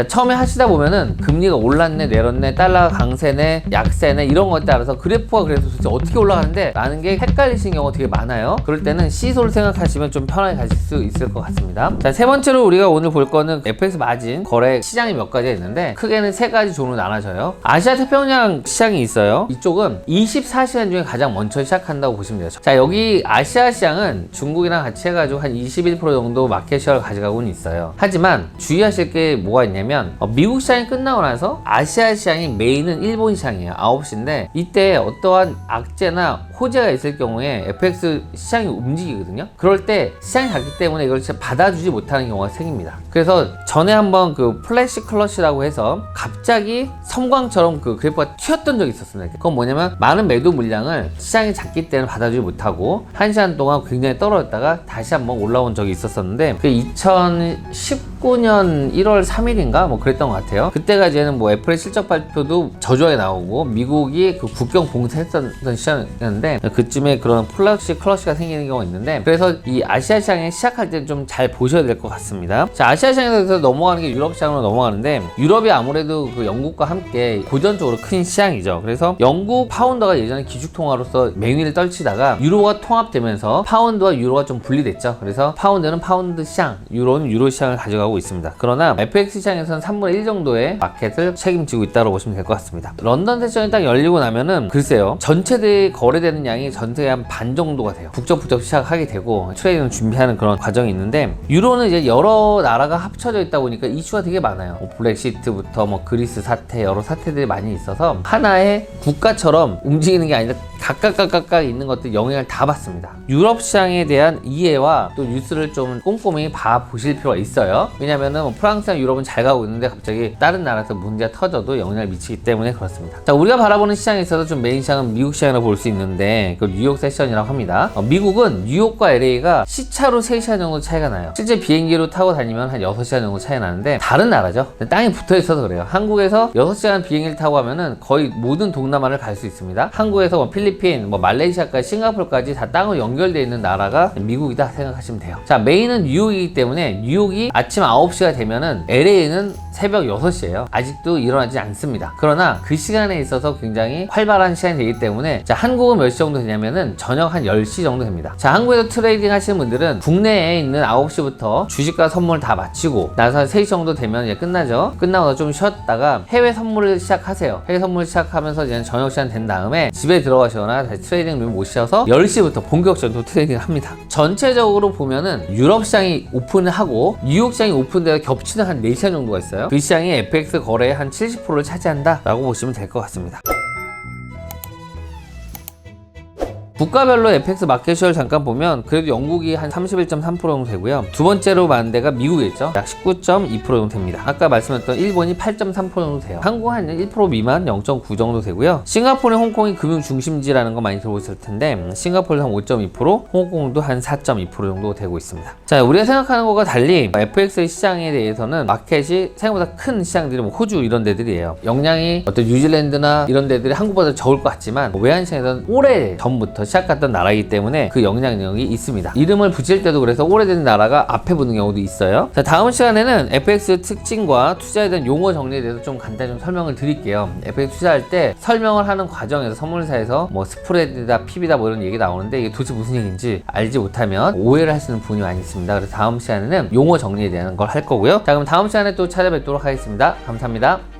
처음에 하시다 보면은 금리가 올랐네 내렸네 달러가 강세네 약세네 이런 것에 따라서 그래프가 그래서 도대체 어떻게 올라가는데 라는 게 헷갈리시는 경우가 되게 많아요. 그럴 때는 시소를 생각하시면 좀 편하게 가실 수 있을 것 같습니다. 자, 세 번째로 우리가 오늘 볼 거는 FX 마진 거래 시장이 몇 가지가 있는데 크게는 세 가지 종류로 나눠져요. 아시아 태평양 시장이 있어요. 이쪽은 24시간 중에 가장 먼저 시작한다고 보시면 돼요. 자, 여기 아시아 시장은 중국이랑 같이 해가지고 한 21% 정도 마켓시어를 가져가고는 있어요. 하지만 주의하실 게 뭐가 있냐면 미국 시장이 끝나고 나서 아시아 시장이 메인은 일본 시장이에요. 9시인데 이때 어떠한 악재나 호재가 있을 경우에 FX 시장이 움직이거든요. 그럴 때 시장이 작기 때문에 이걸 진짜 받아주지 못하는 경우가 생깁니다. 그래서 전에 한번 그 플래시 클러시라고 해서 갑자기 섬광처럼 그 그래프가 튀었던 적이 있었습니다. 그건 뭐냐면 많은 매도 물량을 시장이 작기 때문에 받아주지 못하고 1시간 동안 굉장히 떨어졌다가 다시 한번 올라온 적이 있었었는데 그 2019년 1월 3일인가 뭐 그랬던 것 같아요. 그때가 이제는 뭐 애플의 실적 발표도 저조하게 나오고 미국이 그 국경 봉쇄했던 시장이었는데 그쯤에 그런 플러시 클러시가 생기는 경우가 있는데 그래서 이 아시아 시장에 시작할 때 좀 잘 보셔야 될 것 같습니다. 자, 아시아 시장에서 넘어가는 게 유럽 시장으로 넘어가는데 유럽이 아무래도 그 영국과 함께 고전적으로 큰 시장이죠. 그래서 영국 파운드가 예전에 기축통화로서 맹위를 떨치다가 유로가 통합되면서 파운드와 유로가 좀 분리됐죠. 그래서 파운드는 파운드 시장, 유로는 유로 시장을 가져가고 있습니다. 그러나 FX 시장에서는 3분의 1 정도의 마켓을 책임지고 있다고 보시면 될 것 같습니다. 런던 세션이 딱 열리고 나면은 글쎄요, 전체들이 거래되는 양이 전체의 한 반 정도가 돼요. 북적북적 시작하게 되고 트레이딩을 준비하는 그런 과정이 있는데 유로는 이제 여러 나라가 합쳐져 있다 보니까 이슈가 되게 많아요. 뭐 브렉시트부터 뭐 그리스 사태, 여러 사태들이 많이 있어서 하나의 국가처럼 움직이는 게 아니라 각각 있는 것들 영향을 다 받습니다. 유럽 시장에 대한 이해와 또 뉴스를 좀 꼼꼼히 봐보실 필요가 있어요. 왜냐면은 뭐 프랑스랑 유럽은 잘 가고 있는데 갑자기 다른 나라에서 문제가 터져도 영향을 미치기 때문에 그렇습니다. 자, 우리가 바라보는 시장에 있어서 좀 메인 시장은 미국 시장이라고 볼 수 있는데 그 뉴욕 세션이라고 합니다. 미국은 뉴욕과 LA가 시차로 3시간 정도 차이가 나요. 실제 비행기로 타고 다니면 한 6시간 정도 차이 나는데 다른 나라죠. 땅이 붙어 있어서 그래요. 한국에서 6시간 비행기를 타고 가면은 거의 모든 동남아를 갈 수 있습니다. 한국에서 뭐 필리핀, 뭐 말레이시아까지 싱가포르까지 다 땅으로 연결되어 있는 나라가 미국이다 생각하시면 돼요. 자, 메인은 뉴욕이기 때문에 뉴욕이 아침 9시가 되면은 LA는 새벽 6시예요. 아직도 일어나지 않습니다. 그러나 그 시간에 있어서 굉장히 활발한 시간이 되기 때문에 자, 한국은 몇 시 정도 되냐면은 저녁 한 10시 정도 됩니다. 자, 한국에서 트레이딩 하시는 분들은 국내에 있는 9시부터 주식과 선물 다 마치고 나서 3시 정도 되면 이제 끝나죠. 끝나고 좀 쉬었다가 해외 선물을 시작하세요. 해외 선물 시작하면서 이제 저녁 시간 된 다음에 집에 들어가시거나 다시 트레이딩 룸 모셔서 10시부터 본격적으로 트레이딩을 합니다. 전체적으로 보면은 유럽 시장이 오픈을 하고 뉴욕 시장이 오픈되어 겹치는 한 4시간 정도가 있어요. 그 시장이 FX 거래의 한 70%를 차지한다 라고 보시면 될 것 같습니다. 국가별로 FX 마켓시어를 잠깐 보면 그래도 영국이 한 31.3% 정도 되고요. 두 번째로 많은 데가 미국이겠죠. 약 19.2% 정도 됩니다. 아까 말씀드렸던 일본이 8.3% 정도 돼요. 한국은 한 1% 미만 0.9 정도 되고요. 싱가포르, 홍콩이 금융 중심지라는 거 많이 들어보셨을 텐데 싱가포르도 한 5.2%, 홍콩도 한 4.2% 정도 되고 있습니다. 자, 우리가 생각하는 것과 달리 FX 시장에 대해서는 마켓이 생각보다 큰 시장들이 뭐 호주 이런 데들이에요. 영향이 어떤 뉴질랜드나 이런 데들이 한국보다 적을 것 같지만 외환 시장에서는 오래 전부터 시작했던 나라이기 때문에 그 영향력이 있습니다. 이름을 붙일 때도 그래서 오래된 나라가 앞에 붙는 경우도 있어요. 자, 다음 시간에는 FX 특징과 투자에 대한 용어 정리에 대해서 좀 간단히 좀 설명을 드릴게요. FX 투자할 때 설명을 하는 과정에서 선물사에서 뭐 스프레드다, PB다 뭐 이런 얘기 나오는데 이게 도대체 무슨 얘기인지 알지 못하면 오해를 하시는 분이 많이 있습니다. 그래서 다음 시간에는 용어 정리에 대한 걸 할 거고요. 자, 그럼 다음 시간에 또 찾아뵙도록 하겠습니다. 감사합니다.